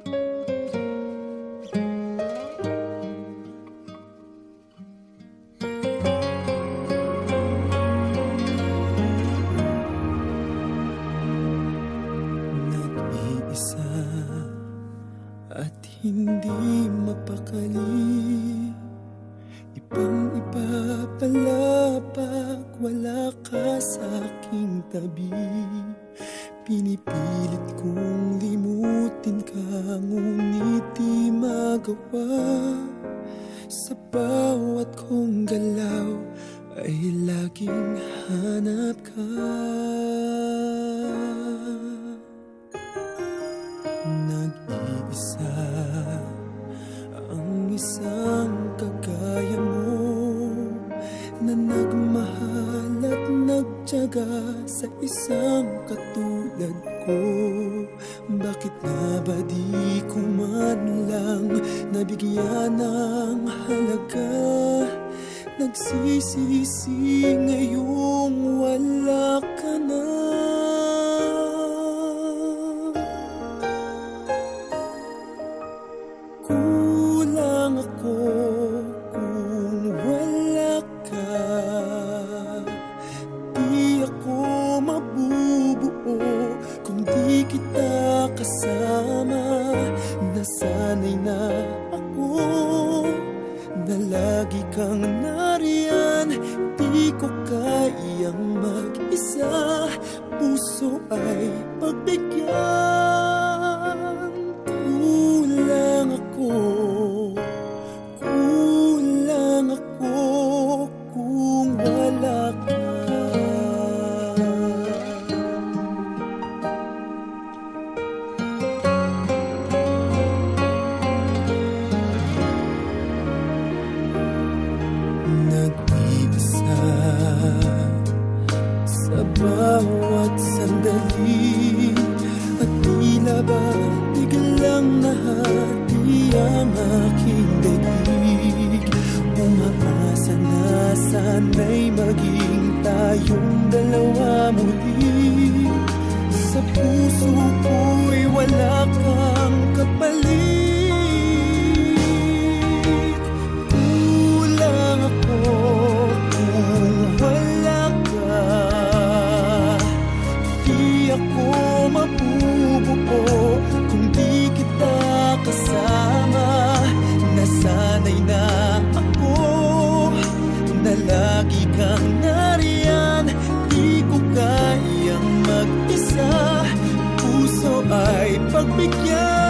Nag-iisa at hindi mapakali, ibang-iba pala pag wala ka sa aking tabi. Pinipilit kong limutin ka, ngunit di magawa. Sa bawat kong galaw ay laging hanap ka. Nag-iisa ang isang kagaya mo, na nagmahal at nagtiyaga sa isang katulad ko. Bakit nga ba di ko man lang nabigyan ng halaga? Nagsisisi ngayong wala ka na. Kulang ako kung wala ka. Di ako mabubuo kung di kita kasama. Nasanay na ako na lagi kang nariyan. Di ko kayang mag-isa, puso ay pagbigyan. Kulang ako kung wala ka. Nag-iisa sa bawat sandali, at tila ba biglang nahati ang aking daig. Umaasa na sana'y maging tayong dalawa muli. Sa puso ko'y wala kang kapalit. Kulang ako kung wala ka. Di ako mabubuo kung di kita kasama. Nasanay na ako na lagi kang nariyan. Di ko kayang mag-isa, puso ay pagbigyan.